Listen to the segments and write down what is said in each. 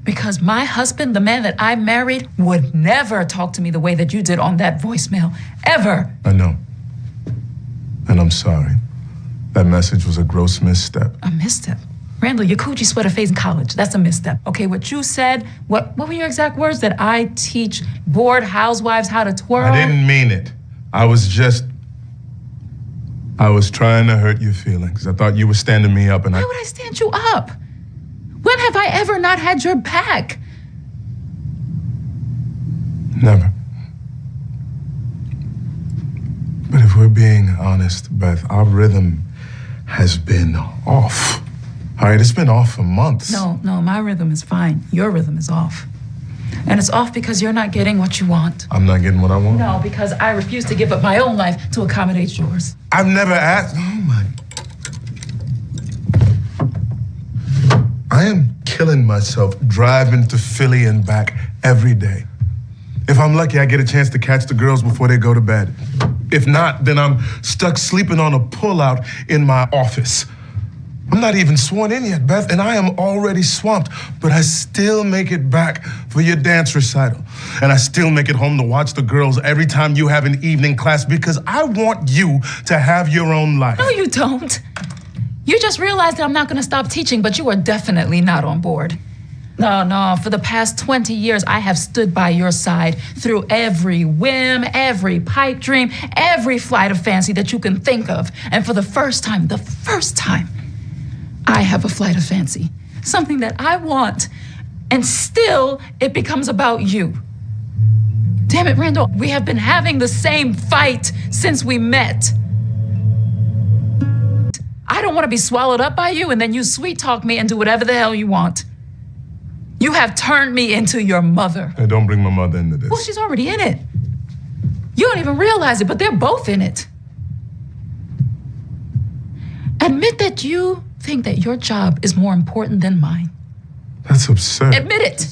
Because my husband, the man that I married, would never talk to me the way that you did on that voicemail, ever. I know. And I'm sorry. That message was a gross misstep. A misstep? Randall, your coochie sweater phase in college, that's a misstep. Okay, what you said, what were your exact words? That I teach bored housewives how to twirl? I didn't mean it. I was trying to hurt your feelings. I thought you were standing me up and Why would I stand you up? When have I ever not had your back? Never. But if we're being honest, Beth, our rhythm has been off. All right, it's been off for months. No, my rhythm is fine. Your rhythm is off. And it's off because you're not getting what you want. I'm not getting what I want? No, because I refuse to give up my own life to accommodate yours. I've never asked. Oh, my. I am killing myself driving to Philly and back every day. If I'm lucky, I get a chance to catch the girls before they go to bed. If not, then I'm stuck sleeping on a pullout in my office. I'm not even sworn in yet, Beth, and I am already swamped, but I still make it back for your dance recital. And I still make it home to watch the girls every time you have an evening class because I want you to have your own life. No, you don't. You just realized that I'm not going to stop teaching, but you are definitely not on board. No, for the past 20 years, I have stood by your side through every whim, every pipe dream, every flight of fancy that you can think of. And for the first time, I have a flight of fancy, something that I want, and still it becomes about you. Damn it, Randall, we have been having the same fight since we met. I don't want to be swallowed up by you and then you sweet talk me and do whatever the hell you want. You have turned me into your mother. Hey, don't bring my mother into this. Well, she's already in it. You don't even realize it, but they're both in it. Admit that you think that your job is more important than mine. That's absurd. Admit it.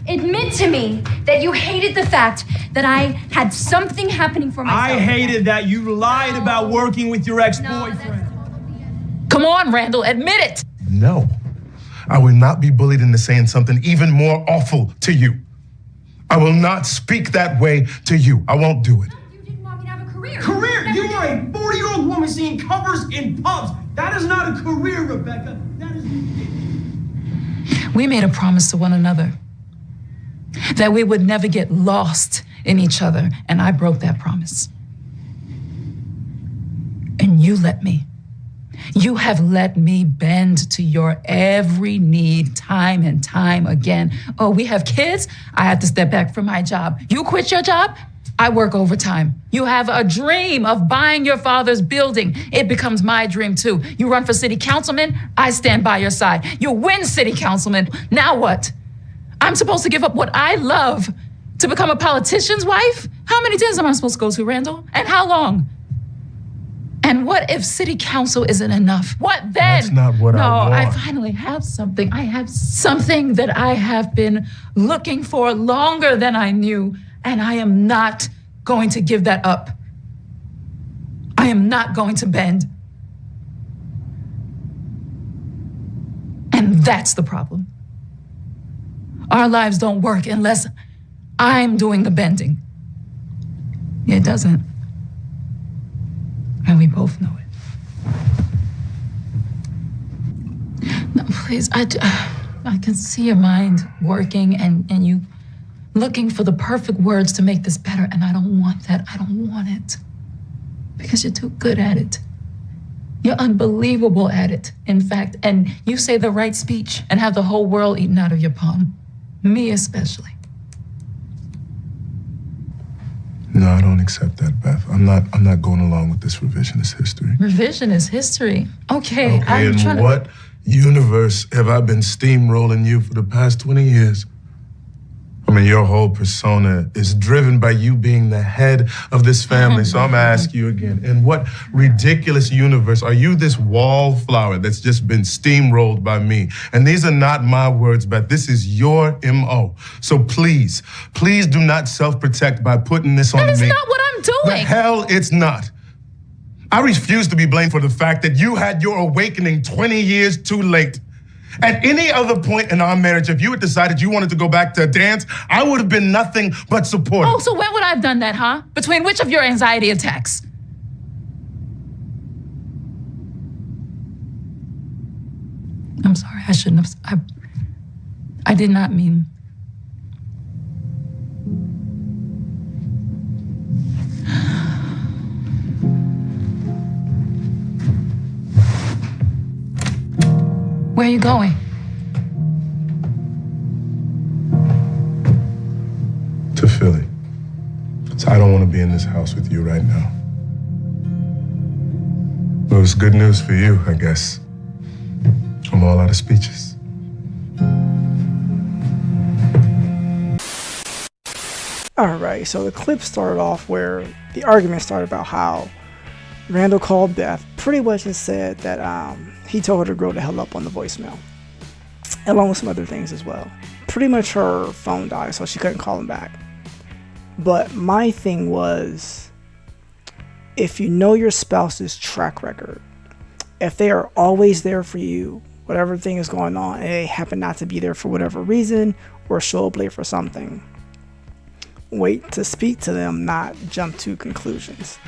Admit to me that you hated the fact that I had something happening for myself. I hated that you lied about working with your ex-boyfriend. Come on, Randall, admit it. No. I will not be bullied into saying something even more awful to you. I will not speak that way to you. I won't do it. You didn't want me to have a career. Career? You are a 40-year-old woman seeing covers in pubs. That is not a career, Rebecca. That is ridiculous. We made a promise to one another that we would never get lost in each other, and I broke that promise. And you let me. You have let me bend to your every need time and time again. Oh, we have kids? I have to step back from my job. You quit your job? I work overtime. You have a dream of buying your father's building. It becomes my dream too. You run for city councilman? I stand by your side. You win city councilman. Now what? I'm supposed to give up what I love to become a politician's wife? How many dinners am I supposed to go to, Randall? And how long? And what if city council isn't enough? What then? That's not what I want. No, I finally have something. I have something that I have been looking for longer than I knew, and I am not going to give that up. I am not going to bend. And that's the problem. Our lives don't work unless I'm doing the bending. It doesn't. And we both know it. No, please, I can see your mind working and you looking for the perfect words to make this better, and I don't want that. I don't want it. Because you're too good at it. You're unbelievable at it, in fact, and you say the right speech and have the whole world eaten out of your palm. Me especially. No, I don't accept that, Beth. I'm not going along with this revisionist history. Revisionist history? Okay, in what universe have I been steamrolling you for the past 20 years? I mean, your whole persona is driven by you being the head of this family. So I'm gonna ask you again, in what ridiculous universe are you this wallflower that's just been steamrolled by me? And these are not my words, Beth. This is your MO. So please do not self-protect by putting this on me. That is not what I'm doing. The hell it's not. I refuse to be blamed for the fact that you had your awakening 20 years too late. At any other point in our marriage, if you had decided you wanted to go back to a dance, I would have been nothing but supportive. Oh, so when would I have done that, huh? Between which of your anxiety attacks? I'm sorry, I shouldn't have. I did not mean. Where are you going? To Philly. So I don't want to be in this house with you right now. It was good news for you, I guess. I'm all out of speeches. Alright, so the clip started off where the argument started about how Randall called Beth pretty much and said that he told her to grow the hell up on the voicemail, along with some other things as well. Pretty much her phone died, so she couldn't call him back. But my thing was, if you know your spouse's track record, if they are always there for you, whatever thing is going on, and they happen not to be there for whatever reason or show up late for something, wait to speak to them, not jump to conclusions.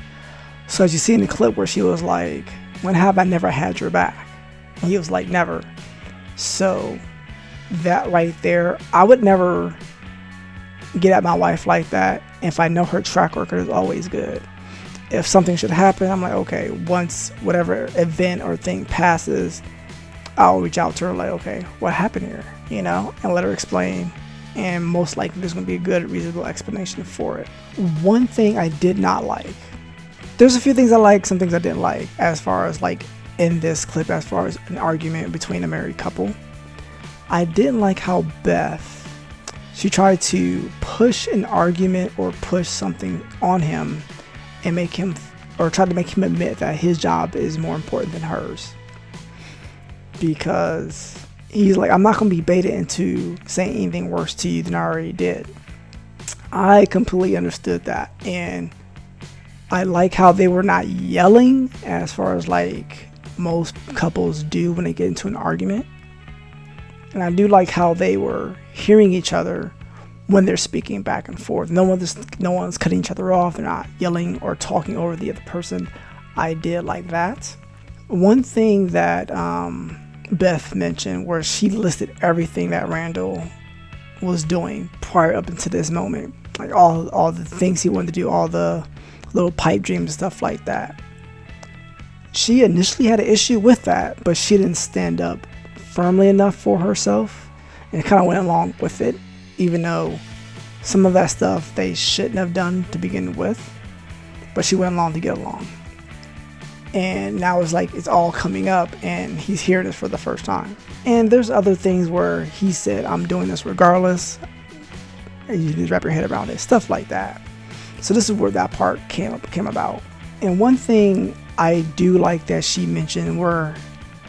So as you see in the clip where she was like, when have I never had your back? And he was like, never. So that right there, I would never get at my wife like that if I know her track record is always good. If something should happen, I'm like, okay, once whatever event or thing passes, I'll reach out to her like, okay, what happened here? You know, and let her explain. And most likely there's going to be a good, reasonable explanation for it. One thing I did not like, there's a few things I like, some things I didn't like, as far as like in this clip, as far as an argument between a married couple. I didn't like how Beth, she tried to push an argument or push something on him and make him, or tried to make him admit that his job is more important than hers. Because he's like, I'm not going to be baited into saying anything worse to you than I already did. I completely understood that. And I like how they were not yelling as far as like most couples do when they get into an argument. And I do like how they were hearing each other when they're speaking back and forth. No one's cutting each other off. They're not yelling or talking over the other person. I did like that. One thing that Beth mentioned, where she listed everything that Randall was doing prior up until this moment, like all the things he wanted to do, all the little pipe dreams and stuff like that. She initially had an issue with that, but she didn't stand up firmly enough for herself and kind of went along with it, even though some of that stuff they shouldn't have done to begin with, but she went along to get along. And now it's like it's all coming up and he's hearing this for the first time. And there's other things where he said, I'm doing this regardless. And you just wrap your head around it, stuff like that. So this is where that part came about. And one thing I do like that she mentioned, where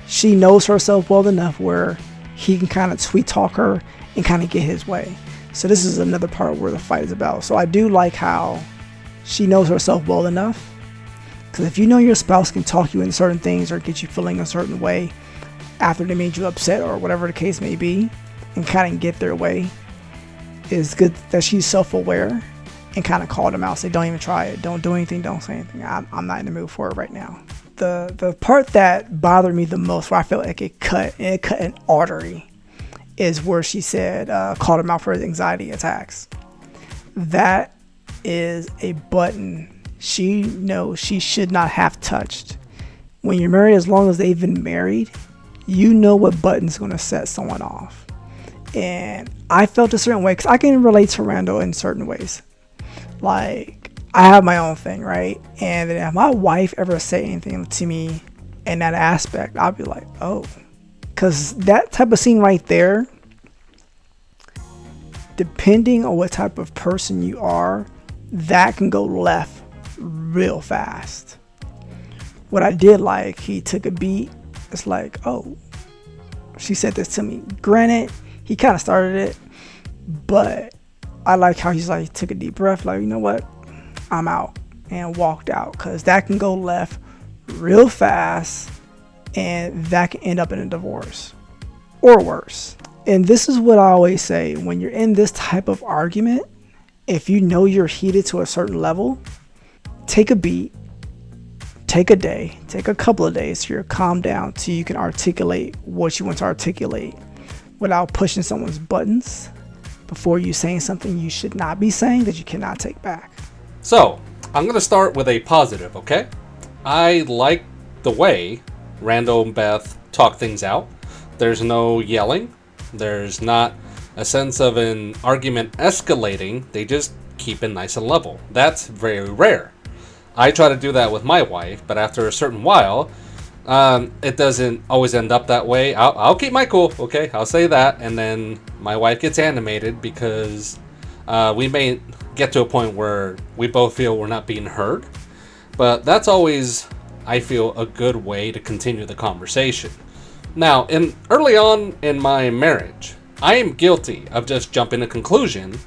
she knows herself well enough where he can kind of sweet talk her and kind of get his way. So this is another part where the fight is about. So I do like how she knows herself well enough. Because if you know your spouse can talk you into certain things or get you feeling a certain way after they made you upset or whatever the case may be, and kind of get their way, it's good that she's self-aware and kind of called him out, say, don't even try it, don't do anything, don't say anything, I'm not in the mood for it right now. The part that bothered me the most, where I felt like it cut an artery, is where she said, called him out for his anxiety attacks. That is a button she knows she should not have touched. When you're married, as long as they've been married, you know what button's going to set someone off. And I felt a certain way, because I can relate to Randall in certain ways. Like, I have my own thing, right? And then if my wife ever say anything to me in that aspect, I'll be like, oh. Because that type of scene right there, depending on what type of person you are, that can go left real fast. What I did like, he took a beat. It's like, oh, she said this to me. Granted, he kind of started it, but I like how he's like, took a deep breath, like, you know what, I'm out, and walked out, because that can go left real fast and that can end up in a divorce. or worse. And this is what I always say, when you're in this type of argument, if you know you're heated to a certain level, take a beat, take a day, take a couple of days to calm down so you can articulate what you want to articulate without pushing someone's buttons before you saying something you should not be saying that you cannot take back. So, I'm going to start with a positive, okay? I like the way Randall and Beth talk things out. There's no yelling. There's not a sense of an argument escalating. They just keep it nice and level. That's very rare. I try to do that with my wife, but after a certain while, it doesn't always end up that way. I'll keep my cool, okay? I'll say that, and then my wife gets animated because we may get to a point where we both feel we're not being heard. But that's always, I feel, a good way to continue the conversation. Now, early on in my marriage, I am guilty of just jumping to conclusion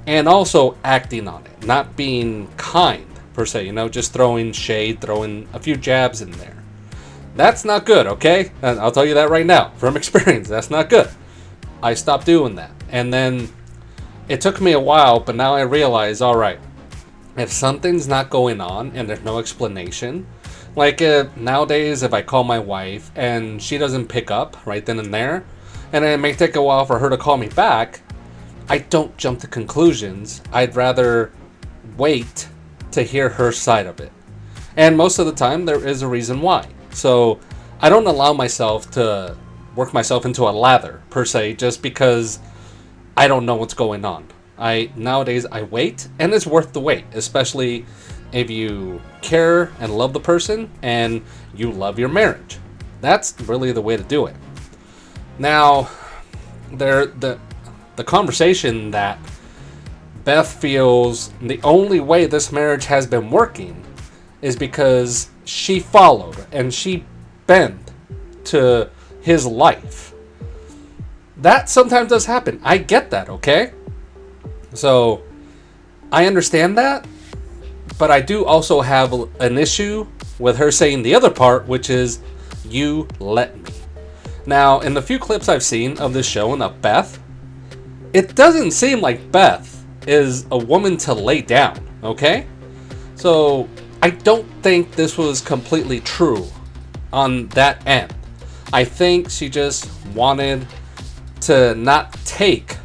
and also acting on it, not being kind per se, just throwing shade, throwing a few jabs in there. That's not good, okay? And I'll tell you that right now from experience. That's not good. I stopped doing that. And then it took me a while, but now I realize, all right, if something's not going on and there's no explanation, like nowadays if I call my wife and she doesn't pick up right then and there, and it may take a while for her to call me back, I don't jump to conclusions. I'd rather wait to hear her side of it. And most of the time there is a reason why. So I don't allow myself to work myself into a lather per se just because I don't know what's going on. Nowadays I wait, and it's worth the wait, especially if you care and love the person and you love your marriage. That's really the way to do it. Now, the conversation that Beth feels the only way this marriage has been working is because she followed and she bent to his life. That sometimes does happen. I get that, okay? So, I understand that, but I do also have an issue with her saying the other part, which is, you let me. Now, in the few clips I've seen of this show and of Beth, it doesn't seem like Beth is a woman to lay down, okay? So, I don't think this was completely true on that end. I think she just wanted to not take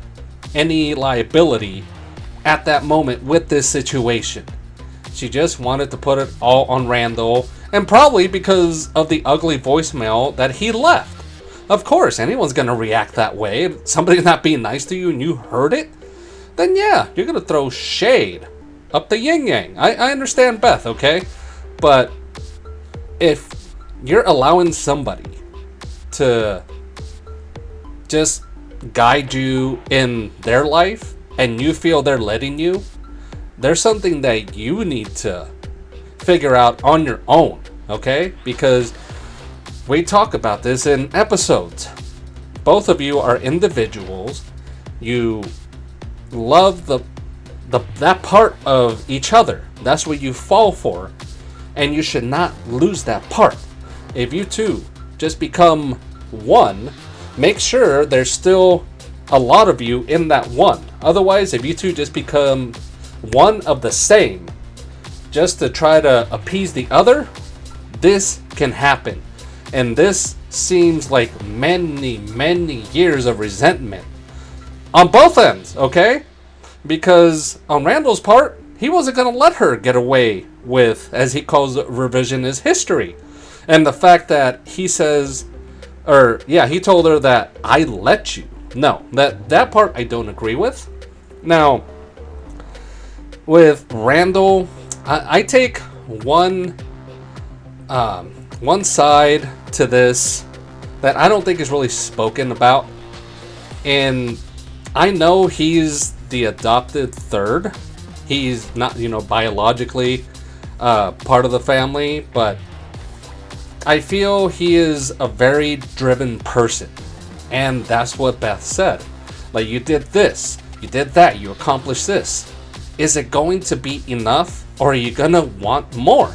any liability at that moment with this situation. She just wanted to put it all on Randall, and probably because of the ugly voicemail that he left. Of course, anyone's gonna react that way. If somebody's not being nice to you and you heard it, then yeah, you're gonna throw shade up the yin-yang. I understand Beth, okay? But if you're allowing somebody to just guide you in their life and you feel they're letting you, there's something that you need to figure out on your own, okay? Because we talk about this in episodes. Both of you are individuals. You love that part of each other. That's what you fall for. And you should not lose that part. If you two just become one, make sure there's still a lot of you in that one. Otherwise, if you two just become one of the same, just to try to appease the other, this can happen. And this seems like many, many years of resentment on both ends, okay? Because on Randall's part, he wasn't going to let her get away with, as he calls it, revisionist history. And the fact that he says, he told her that I let you. No, that part I don't agree with. Now, with Randall, I take one side to this that I don't think is really spoken about. And I know he's the adopted third. He's not, biologically part of the family, but I feel he is a very driven person. And that's what Beth said. Like, you did this, you did that, you accomplished this. Is it going to be enough, or are you gonna want more?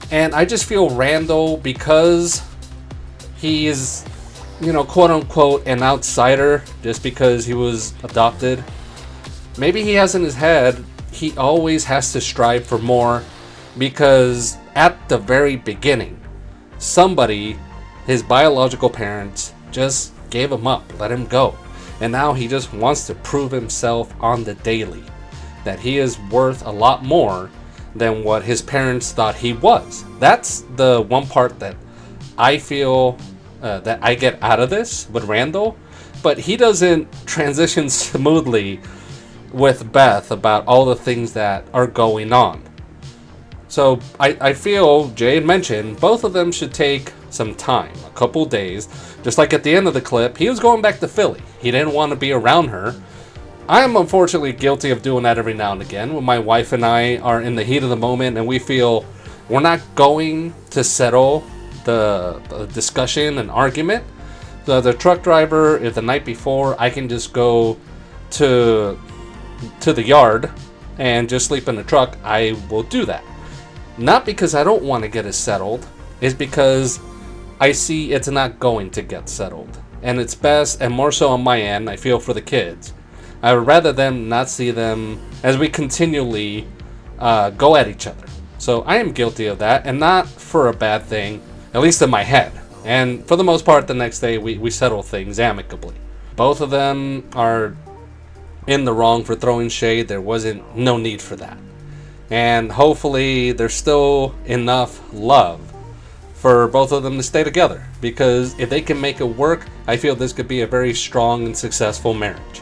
And I just feel Randall, because he is quote unquote, an outsider just because he was adopted. Maybe he has in his head he always has to strive for more because at the very beginning, somebody, his biological parents, just gave him up, let him go. And now he just wants to prove himself on the daily that he is worth a lot more than what his parents thought he was. That's the one part that I feel that I get out of this with Randall, but he doesn't transition smoothly with Beth about all the things that are going on. So I feel, Jay had mentioned, both of them should take some time, a couple days. Just like at the end of the clip, he was going back to Philly. He didn't want to be around her. I am unfortunately guilty of doing that every now and again when my wife and I are in the heat of the moment and we feel we're not going to settle the discussion and argument. So the truck driver, if the night before I can just go to the yard and just sleep in the truck, I will do that. Not because I don't want to get it settled, it's because I see it's not going to get settled. And it's best, and more so on my end, I feel for the kids. I would rather them not see them as we continually go at each other. So I am guilty of that, and not for a bad thing, at least in my head. And for the most part, the next day we settle things amicably. Both of them are in the wrong for throwing shade. There wasn't no need for that. And hopefully there's still enough love for both of them to stay together. Because if they can make it work, I feel this could be a very strong and successful marriage.